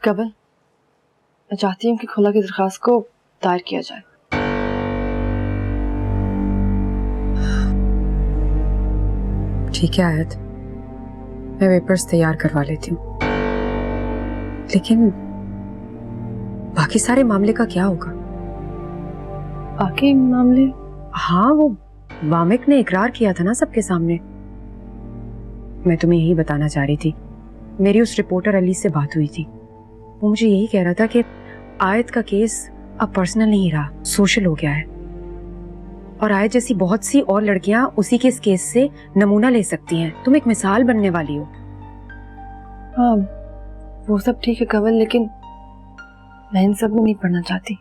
कवल, मैं चाहती हूँ कि खुला की दरखास्त को दायर किया जाए। ठीक है आयत, मैं पेपर्स तैयार करवा लेती हूँ, लेकिन बाकी सारे मामले का क्या होगा? बाकी मामले? हाँ, वो वामिक ने इकरार किया था ना सबके सामने। मैं तुम्हें यही बताना चाह रही थी, मेरी उस रिपोर्टर अली से बात हुई थी। वो मुझे यही कह रहा था कि आयत का केस अब पर्सनल नहीं रहा, सोशल हो गया है, और आयत जैसी बहुत सी और लड़कियां उसी के इस केस से नमूना ले सकती हैं। तुम एक मिसाल बनने वाली हो। हाँ, वो सब ठीक है कवल, लेकिन मैं इन सब में नहीं पढ़ना चाहती।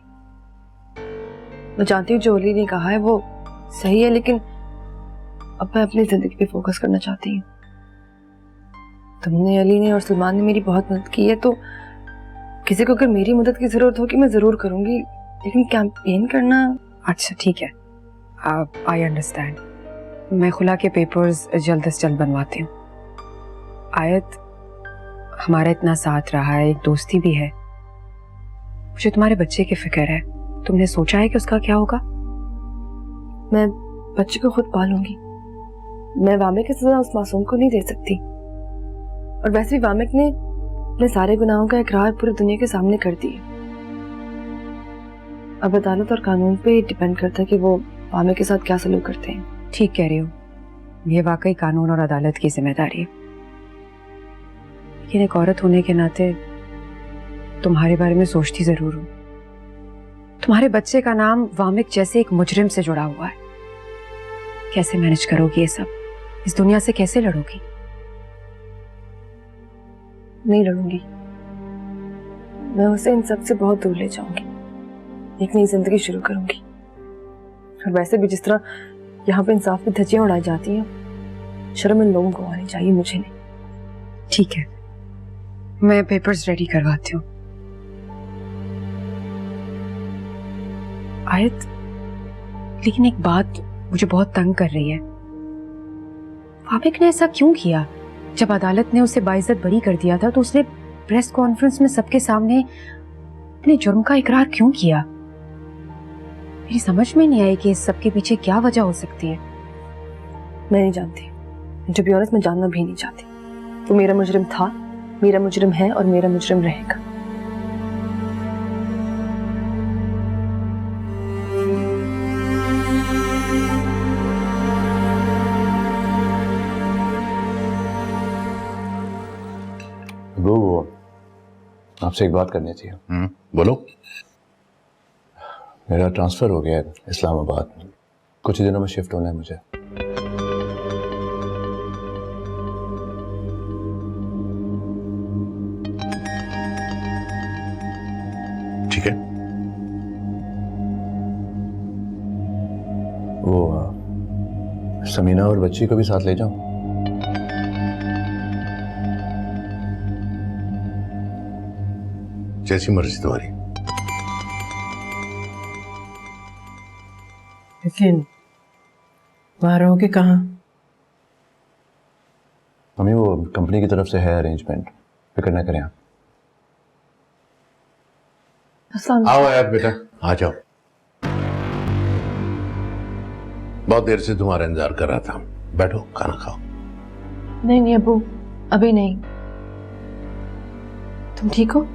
मैं जानती हूँ जो अली ने कहा है वो सही है, लेकिन अब मैं अपनी जिंदगी पे फोकस करना चाहती हूँ। तुमने, अली ने और सलमान ने मेरी बहुत मदद की है, तो किसी को अगर मेरी मदद की जरूरत होगी मैं जरूर करूंगी, लेकिन कैंपेन करना। अच्छा ठीक है, आई अंडरस्टैंड। मैं खुला के पेपर्स जल्द से जल्द बनवाती हूँ। आयत, हमारा इतना साथ रहा है, एक दोस्ती भी है। मुझे तुम्हारे बच्चे की फिक्र है। तुमने सोचा है कि उसका क्या होगा? मैं बच्चे को खुद पालूंगी। मैं वामिक की सजा उस मासूम को नहीं दे सकती, और वैसे भी वामिक ने अपने सारे गुनाहों का इकरार पूरी दुनिया के सामने कर दिया। अब अदालत और कानून पे डिपेंड करता है कि वो वामिक के साथ क्या सलूक करते हैं। ठीक कह रही हो, ये वाकई कानून और अदालत की जिम्मेदारी है, लेकिन एक औरत होने के नाते तुम्हारे बारे में सोचती जरूर हूँ। तुम्हारे बच्चे का नाम वामिक जैसे एक मुजरिम से जुड़ा हुआ है। कैसे मैनेज करोगी ये सब? इस दुनिया से कैसे लड़ोगी? नहीं लड़ूंगी, मैं उसे इन सब से बहुत दूर ले जाऊंगी, एक नई जिंदगी शुरू करूंगी। और वैसे भी जिस तरह यहाँ पे इंसाफ की धज्जियां उड़ाई जाती हैं, शर्म इन लोगों को आनी चाहिए, मुझे नहीं। ठीक है, मैं पेपर्स रेडी करवाती हूँ। आयत, लेकिन एक बात मुझे बहुत तंग कर रही है। वामिक ने ऐसा क्यों किया? जब अदालत ने उसे बाइज्जत बरी कर दिया था तो उसने प्रेस कॉन्फ्रेंस में सबके सामने अपने जुर्म का इकरार क्यों किया? मेरी समझ में नहीं आई कि इस सब के पीछे क्या वजह हो सकती है। मैं नहीं जानती, टू बी ऑनेस्ट मैं जानना भी नहीं चाहती। वो मेरा मुजरिम था, मेरा मुजरिम है और मेरा मुजरिम रहेगा। वो आपसे एक बात करनी थी। बोलो। मेरा ट्रांसफर हो गया है इस्लामाबाद, कुछ ही दिनों में शिफ्ट होना है मुझे। ठीक है, वो समीना और बच्ची को भी साथ ले जाऊं? जैसी मर्जी तुम्हारी। लेकिन वहां रहोगे कहाँ? मम्मी, वो कंपनी की तरफ से है अरेंजमेंट, फिक्र न करें आप। आओ यार बेटा, आ जाओ। बहुत देर से तुम्हारा इंतजार कर रहा था। बैठो, खाना खाओ। नहीं अबू, अभी नहीं। तुम ठीक हो?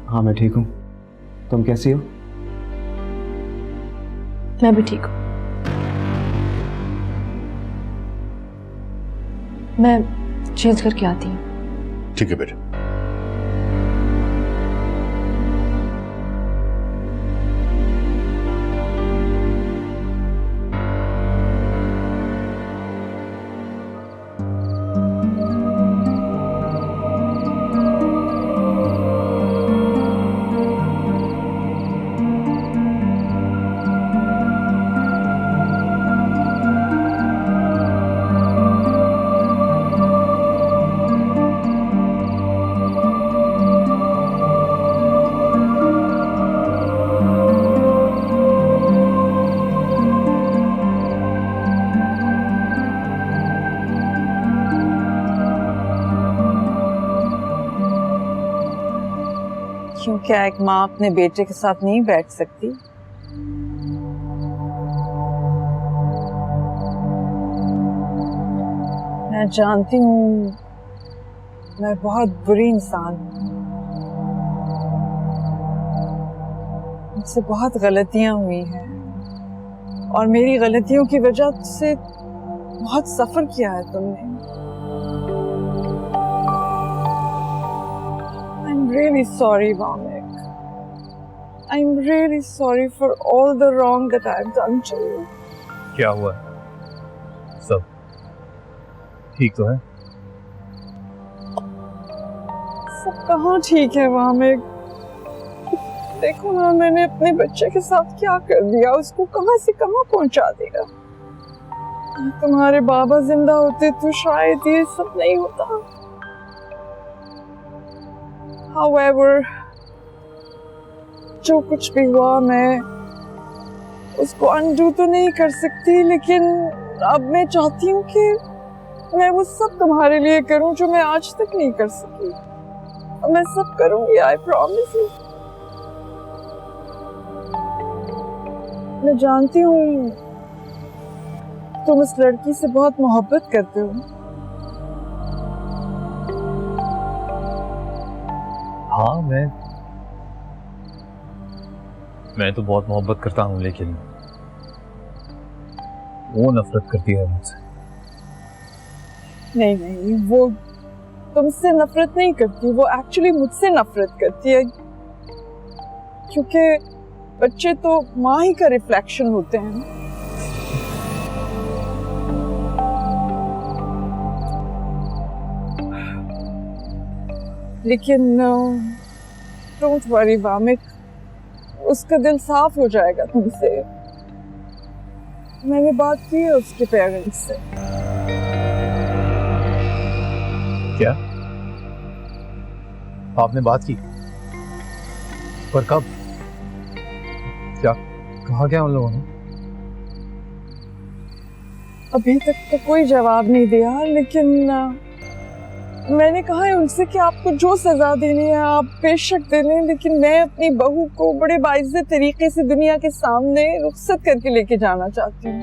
हाँ मैं ठीक हूँ, तुम कैसी हो? मैं भी ठीक हूँ। मैं चेंज करके आती हूँ। ठीक है बेटा। क्यों क्या एक माँ अपने बेटे के साथ नहीं बैठ सकती? मैं जानती हूँ मैं बहुत बुरी इंसान हूँ, मुझसे बहुत गलतियां हुई हैं और मेरी गलतियों की वजह से बहुत सफर किया है तुमने। I'm really sorry, Vamik. I'm really sorry for all the wrong that I've done to you. क्या हुआ? सब ठीक तो है? सब कहाँ ठीक है वामिक? देखो ना मैंने अपने बच्चे के साथ क्या कर दिया, उसको कहाँ से कहाँ पहुंचा दिया। तुम्हारे बाबा जिंदा होते तो शायद ये सब नहीं होता। However, जो कुछ भी हुआ मैं उसको अनडू तो नहीं कर सकती, लेकिन अब मैं चाहती हूँ कि मैं वो सब तुम्हारे लिए करूँ जो मैं आज तक नहीं कर सकी। मैं सब करूँगी, I promise you। मैं जानती हूँ तुम उस लड़की से बहुत मोहब्बत करते हो। हाँ, मैं तो बहुत मोहब्बत करता हूँ, लेकिन वो नफरत करती है मुझसे। नहीं, वो तुमसे नफरत नहीं करती, वो एक्चुअली मुझसे नफरत करती है, क्योंकि बच्चे तो माँ ही का रिफ्लेक्शन होते हैं। लेकिन डोंट वरी वामिक, उसका दिल साफ हो जाएगा तुमसे। मैंने बात की है उसके पेरेंट्स से। क्या आपने बात की? पर कब? क्या कहा क्या उन लोगों ने? अभी तक तो कोई जवाब नहीं दिया, लेकिन मैंने कहा है उनसे कि आपको जो सजा देनी है आप बेशक दे लें, लेकिन मैं अपनी बहू को बड़े बाइज्जत तरीके से दुनिया के सामने रुखसत करके लेके जाना चाहती हूँ।